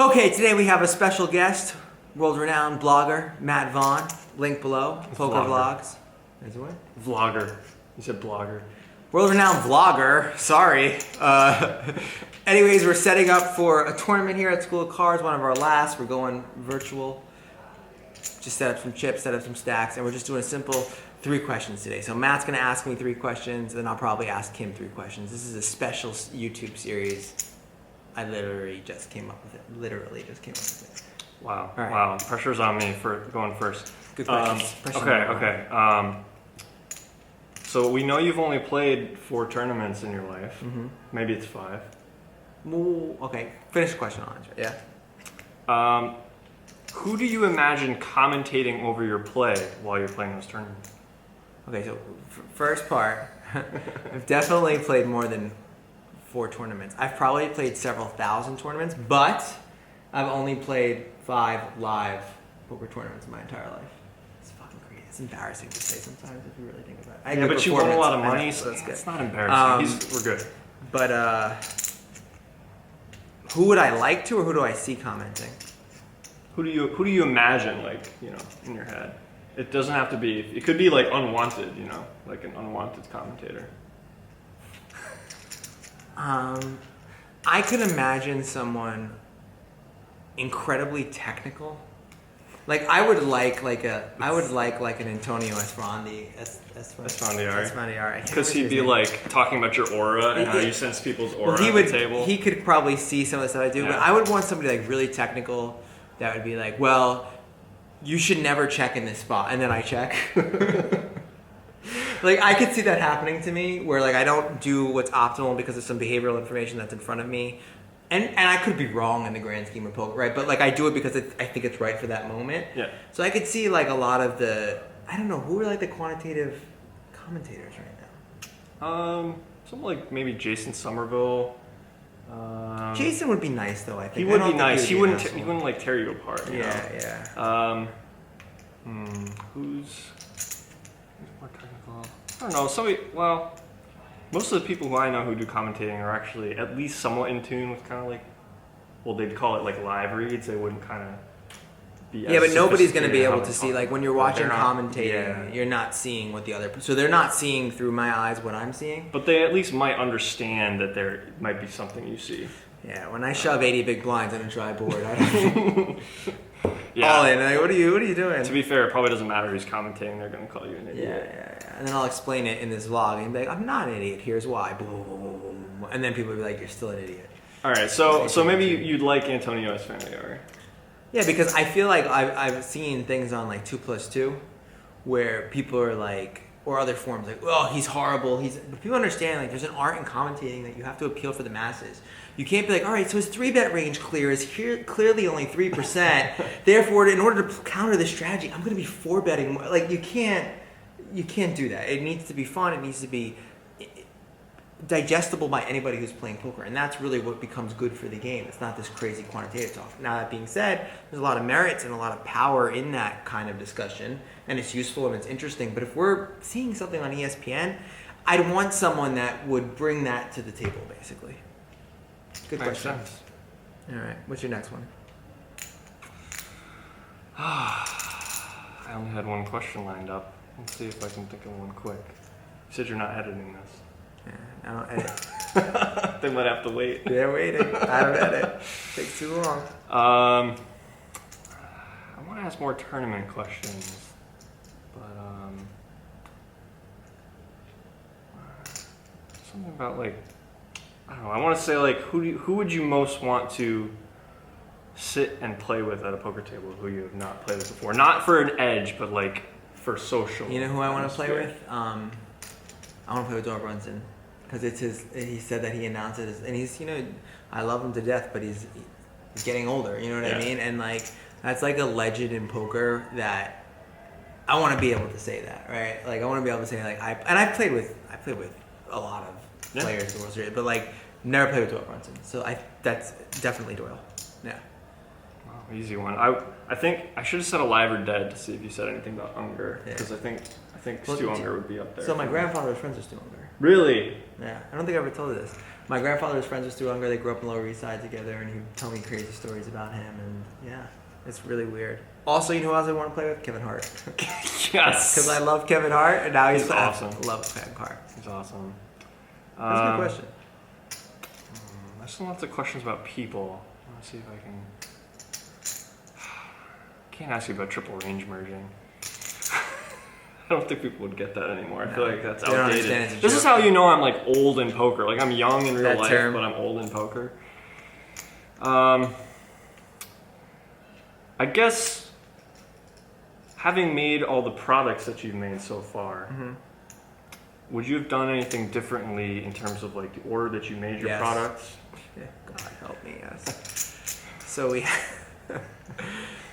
Okay, today we have a special guest, world-renowned blogger, Matt Vaughan. Link below, poker vlogs. Is it what? Vlogger. You said blogger. World-renowned vlogger, sorry. Anyways, we're setting up for a tournament here at School of Cards, one of our last. We're going virtual. Just set up some chips, set up some stacks, and we're just doing a simple 3 questions today. So Matt's gonna ask me 3 questions, and I'll probably ask him 3 questions. This is a special YouTube series. I literally just came up with it. Wow. All right. Wow. Pressure's on me for going first. Good questions. Okay. So we know you've only played 4 tournaments in your life. Mm-hmm. Maybe it's 5. Ooh, okay, finish the question on it. Yeah. Who do you imagine commentating over your play while you're playing those tournaments? Okay, so first part, I've definitely played more than 4 tournaments. I've probably played several thousand tournaments, but I've only played 5 live poker tournaments in my entire life. It's fucking crazy. It's embarrassing to say sometimes if you really think about it. Yeah, but you won a lot of money, so that's good. It's not embarrassing. We're good. But who would I like to, or who do I see commenting? Who do you imagine, like, you know, in your head? It doesn't have to be. It could be like unwanted, you know, like an unwanted commentator. I could imagine someone incredibly technical. Like I would like an Antonio Esfandiari. Because he'd be like talking about your aura and how you sense people's aura at the table. He could probably see some of the stuff I do, but I would want somebody like really technical that would be like, well, you should never check in this spot, and then I check. Like I could see that happening to me, where like I don't do what's optimal because of some behavioral information that's in front of me, and I could be wrong in the grand scheme of poker, right? But like I do it because I think it's right for that moment. Yeah. So I could see like a lot of I don't know, who are like the quantitative commentators right now. Something like maybe Jason Somerville. Jason would be nice though. I think he would be nice. He wouldn't like tear you apart. You know? Who's more technical? I don't know. Well, most of the people who I know who do commentating are actually at least somewhat in tune with kind of like, well, they'd call it like live reads. They wouldn't kind of be. Yeah, but nobody's going to be able to see, like when you're watching commentating, you're not seeing what the other. So they're not seeing through my eyes what I'm seeing. But they at least might understand that there might be something you see. Yeah, when I shove 80 big blinds on a dry board, I don't. Yeah. All in. Like, what are you doing? To be fair, it probably doesn't matter who's commentating. They're going to call you an idiot. Yeah. And then I'll explain it in this vlog and be like, I'm not an idiot. Here's why. Boom, boom, boom, boom, boom. And then people will be like, you're still an idiot. All right. So maybe you'd like Antonio Esfandiari. Yeah, because I feel like I've seen things on like 2+2 where people are like, or other forums like, oh, he's horrible. But people understand like there's an art in commentating that you have to appeal for the masses. You can't be like, all right, so his 3-bet range is clearly only 3%. Therefore, in order to counter this strategy, I'm going to be 4-betting. Like you can't do that. It needs to be fun. It needs to be digestible by anybody who's playing poker, and that's really what becomes good for the game. It's not this crazy quantitative talk. Now that being said, there's a lot of merits and a lot of power in that kind of discussion, and it's useful and it's interesting. But if we're seeing something on ESPN, I'd want someone that would bring that to the table, basically. Good question. All right, what's your next one? I only had one question lined up. Let's see if I can think of one quick. You said you're not editing this. Yeah, I don't edit. They might have to wait. They're waiting. I don't edit. It takes too long. I want to ask more tournament questions, but something about like, I don't know. I want to say like, who would you most want to sit and play with at a poker table who you have not played with before? Not for an edge, but like for social. You know who I want to play with? I want to play with Doyle Brunson because it's his. He said that he announced it, and he's, you know, I love him to death, but he's getting older. You know what I mean? And like that's like a legend in poker that I want to be able to say that, right? Like I want to be able to say like I played with a lot of players in the World Series, but like never played with Doyle Brunson. So that's definitely Doyle. Yeah. Wow, easy one. I think I should have said alive or dead to see if you said anything about Unger, because I think Stu Unger would be up there. So my grandfather was friends with Stu Unger. Really? Yeah, I don't think I ever told you this. My grandfather was friends with Stu Unger. They grew up in Lower East Side together, and he'd tell me crazy stories about him. And yeah, it's really weird. Also, you know who else I want to play with? Kevin Hart. Yes. Because I love Kevin Hart, and now he's awesome. I love Kevin Hart. He's awesome. That's a good question. There's lots of questions about people. Let's see if I can. Can't ask you about triple range merging. I don't think people would get that anymore. I feel like that's outdated. This is how you know I'm like old in poker. Like I'm young in real life, but I'm old in poker. I guess having made all the products that you've made so far, would you have done anything differently in terms of like the order that you made your products? Yeah, God help me, yes. So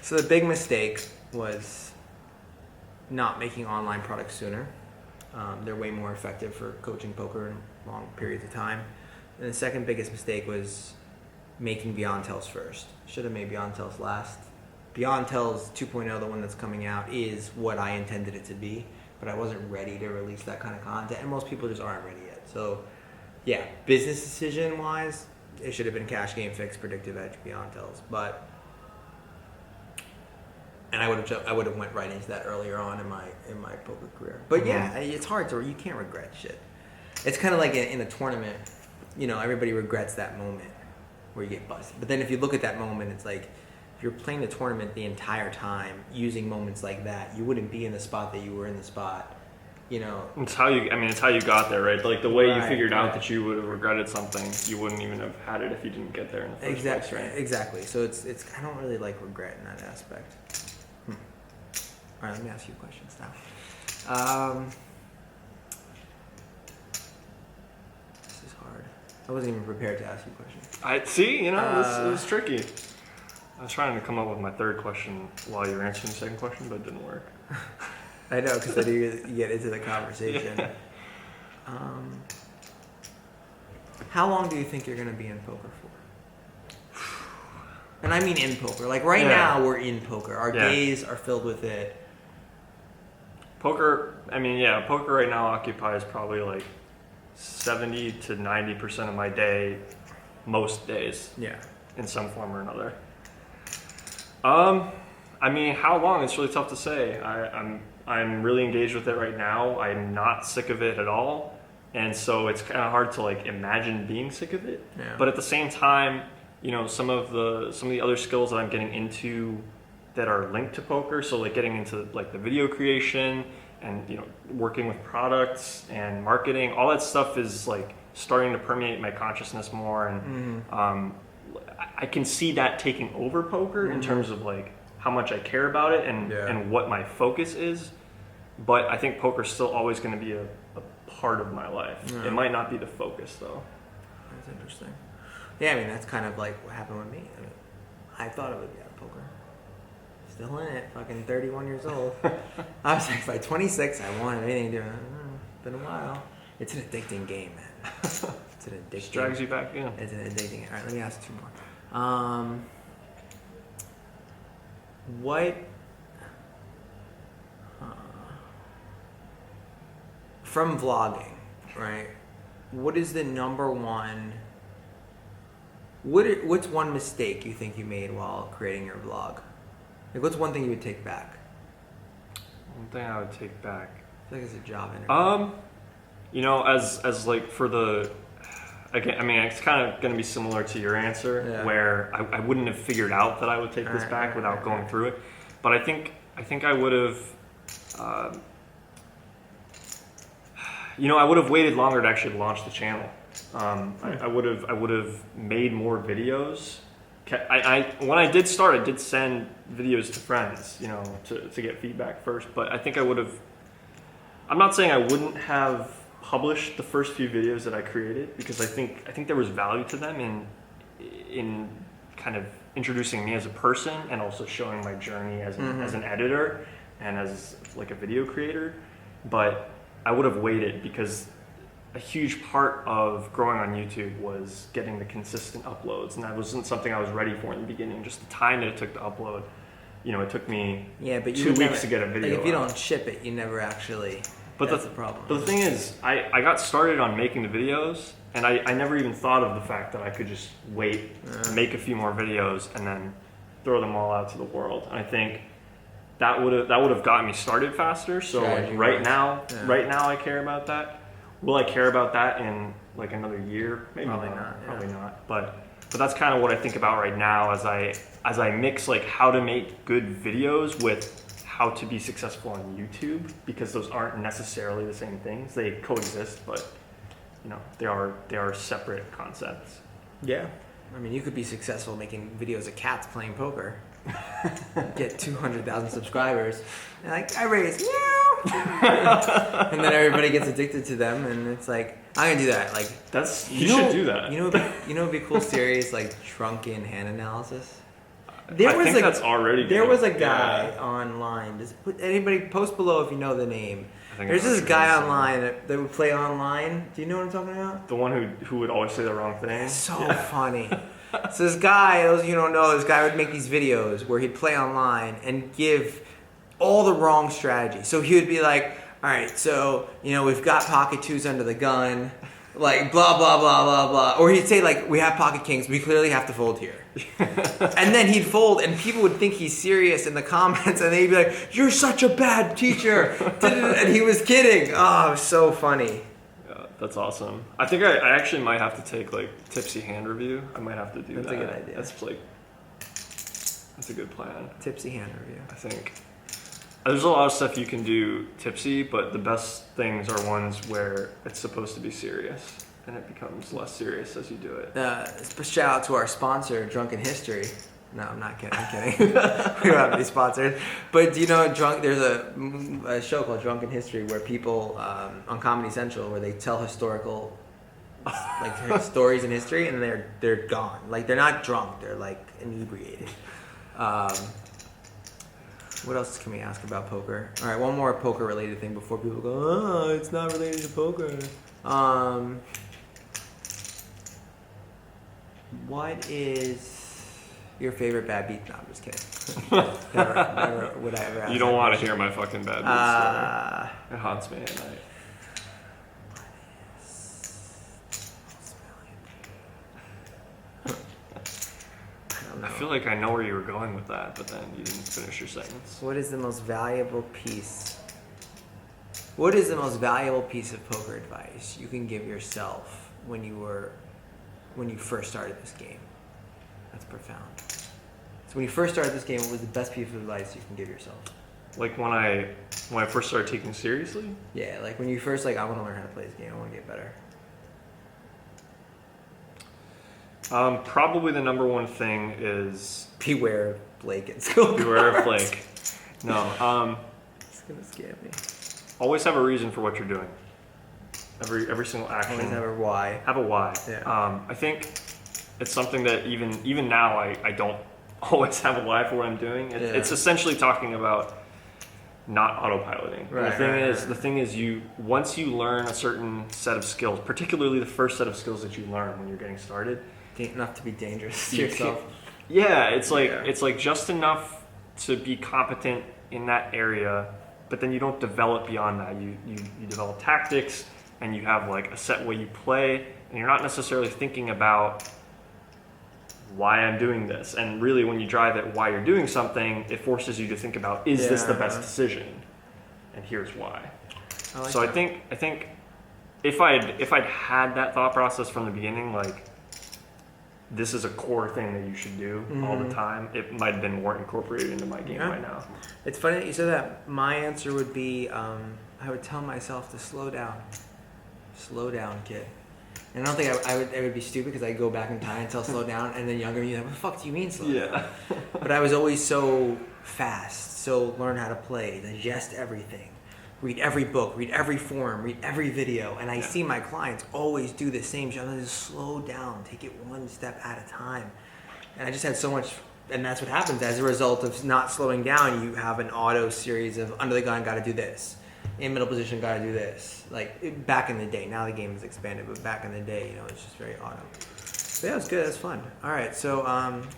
so the big mistake was not making online products sooner. They're way more effective for coaching poker in long periods of time. And the second biggest mistake was making Beyond Tells first. Should have made Beyond Tells last. Beyond Tells 2.0, the one that's coming out, is what I intended it to be, but I wasn't ready to release that kind of content, and most people just aren't ready yet. So yeah, business decision wise, it should have been Cash Game Fix, Predictive Edge, Beyond Tells, and I would have went right into that earlier on in my poker career. But yeah, it's hard you can't regret shit. It's kind of like in a tournament, you know, everybody regrets that moment where you get busted. But then if you look at that moment, it's like if you're playing the tournament the entire time using moments like that, you wouldn't be in the spot that you were in the spot. You know, it's how you got there, right? Like the way you figured out that you would have regretted something, you wouldn't even have had it if you didn't get there in the first place, right? Exactly. So it's I don't really like regret in that aspect. All right, let me ask you questions now. This is hard. I wasn't even prepared to ask you questions. I see. You know, this was tricky. I was trying to come up with my third question while you were answering the second question, but it didn't work. I know, because then you get into the conversation. Yeah. How long do you think you're going to be in poker for? And I mean in poker. Like right now, we're in poker. Our days are filled with it. Poker, poker right now occupies probably like 70 to 90% of my day, most days. Yeah. In some form or another. How long? It's really tough to say. I'm really engaged with it right now. I'm not sick of it at all. And so it's kind of hard to like imagine being sick of it. Yeah. But at the same time, you know, some of the other skills that I'm getting into that are linked to poker, so like getting into like the video creation and, you know, working with products and marketing, all that stuff is like starting to permeate my consciousness more, and I can see that taking over poker in terms of like how much I care about it and what my focus is. But I think poker's still always going to be a part of my life. It might not be the focus though. That's interesting. Yeah, I mean, that's kind of like what happened with me. I thought it would be out of poker. Still in it, fucking 31 years old. I was like, by 26, I want anything to do. It's been a while. It's an addicting game, man. It's an addicting. Just drags you back in. It's an addicting game. All right, let me ask two more. From vlogging, right? What is the number one? What's one mistake you think you made while creating your vlog? Like, what's one thing you would take back? One thing I would take back. I feel like it's a job interview. You know, as like for the, again, I mean, it's kind of going to be similar to your answer, where I wouldn't have figured out that I would take this back without going through it. But I think I would have, you know, I would have waited longer to actually launch the channel. I would have made more videos. When I did start, I did send videos to friends, you know, to get feedback first. But I think I would have. I'm not saying I wouldn't have published the first few videos that I created, because I think there was value to them in kind of introducing me as a person and also showing my journey as an editor and as like a video creator. But I would have waited, because a huge part of growing on YouTube was getting the consistent uploads, and that wasn't something I was ready for in the beginning. Just the time that it took to upload, you know, it took me 2 weeks to get a video. Like if you don't ship it, you never actually But that's the problem. But the thing is, I got started on making the videos, and I never even thought of the fact that I could just wait, make a few more videos, and then throw them all out to the world. And I think that would have gotten me started faster. So like right now I care about that. Will I care about that in like another year? Maybe Probably not. not. Probably not. But that's kind of what I think about right now as I mix like how to make good videos with how to be successful on YouTube, because those aren't necessarily the same things. They coexist, but you know, they are separate concepts. Yeah. I mean, you could be successful making videos of cats playing poker. Get 200,000 subscribers. And like, I raise meow. And then everybody gets addicted to them, and it's like, I'm gonna do that. Like, You should do that. You know what'd be a cool series, like drunken hand analysis? I think that's already good. There was a guy online. Anybody post below if you know the name. There's this I've guy heard online that would play online. Do you know what I'm talking about? The one who would always say the wrong thing. So funny. So this guy, those of you who don't know, this guy would make these videos where he'd play online and give all the wrong strategies. So he would be like, all right, so, you know, we've got pocket twos under the gun, like blah, blah, blah, blah, blah. Or he'd say like, we have pocket kings, we clearly have to fold here. And then he'd fold, and people would think he's serious in the comments, and they'd be like, you're such a bad teacher. And he was kidding. Oh, it was so funny. Yeah, that's awesome. I think I actually might have to take like tipsy hand review. I might have to do that. That's a good idea. That's a good plan. Tipsy hand review. I think there's a lot of stuff you can do tipsy, but the best things are ones where it's supposed to be serious, and it becomes less serious as you do it. Shout out to our sponsor, Drunken History. No, I'm not kidding. I'm kidding. We don't have to be sponsored. But do you know, there's a show called Drunken History where people on Comedy Central where they tell historical like stories in history, and they're gone. Like they're not drunk. They're like inebriated. What else can we ask about poker? All right, one more poker-related thing before people go, oh, it's not related to poker. What is your favorite bad beat? No, I'm just kidding. never would I ever ask. You don't that want to question. hear my fucking bad news story. It haunts me at night. I feel like I know where you were going with that, but then you didn't finish your sentence. What is the most valuable piece? What is the most valuable piece of poker advice you can give yourself when you first started this game? That's profound. So when you first started this game, what was the best piece of advice you can give yourself? Like when I first started taking it seriously? Yeah, like when you first I want to learn how to play this game. I want to get better. Probably the number one thing is Beware of Blake at school. beware of Blake. No, It's gonna scare me. always have a reason for what you're doing. Every single action. Always have a why. Have a why. Yeah. I think it's something that even now I don't always have a why for what I'm doing. It's essentially talking about not autopiloting. Right, The thing is you once you learn a certain set of skills, particularly the first set of skills that you learn when you're getting started, Enough to be dangerous to you yourself. yeah, it's like just enough to be competent in that area, but then you don't develop beyond that. You develop tactics, and you have like a set way you play, and you're not necessarily thinking about why I'm doing this. And really, when you drive at why you're doing something, it forces you to think about, is this the best decision? And here's why. So I think if I'd had that thought process from the beginning, like this is a core thing that you should do all the time, it might have been more incorporated into my game by now. It's funny that you said that. My answer would be I would tell myself to slow down. Slow down, kid. And I don't think I would be stupid because I'd go back in time and tell slow down, and then younger me like, what the fuck do you mean slow down? But I was always so fast, so learn how to play, digest everything, read every book, read every forum, read every video, and I see my clients always do the same shit. I'm just slow down, take it one step at a time. And I just had so much, and that's what happens as a result of not slowing down. You have an auto series of under the gun, got to do this. In middle position, got to do this. Like back in the day, now the game has expanded, but back in the day, it's just very auto. But yeah, it was good. It was fun. All right, so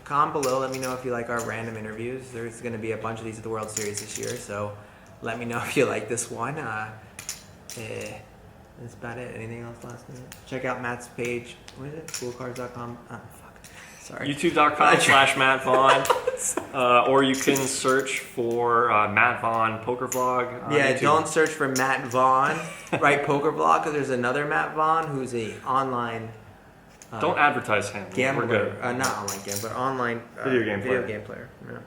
comment below. Let me know if you like our random interviews. There's going to be a bunch of these at the World Series this year, so let me know if you like this one. That's about it. Anything else last minute? Check out Matt's page. What is it? Schoolcards.com. Oh, fuck. Sorry. YouTube.com/Matt Vaughan. Or you can search for Matt Vaughan Poker Vlog. On Yeah, YouTube. don't search for Matt Vaughan, right? Poker Vlog, because there's another Matt Vaughan who's a online. Don't advertise him. Gambler. We're good. Not online gambler, online Video game player. Yeah.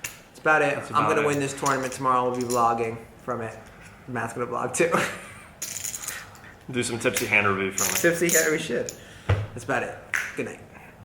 That's about it. I'm going to win this tournament tomorrow. We'll be vlogging from it. Matt's going to vlog too. Do some tipsy hand review from it. Tipsy, yeah, we should. That's about it. Good night.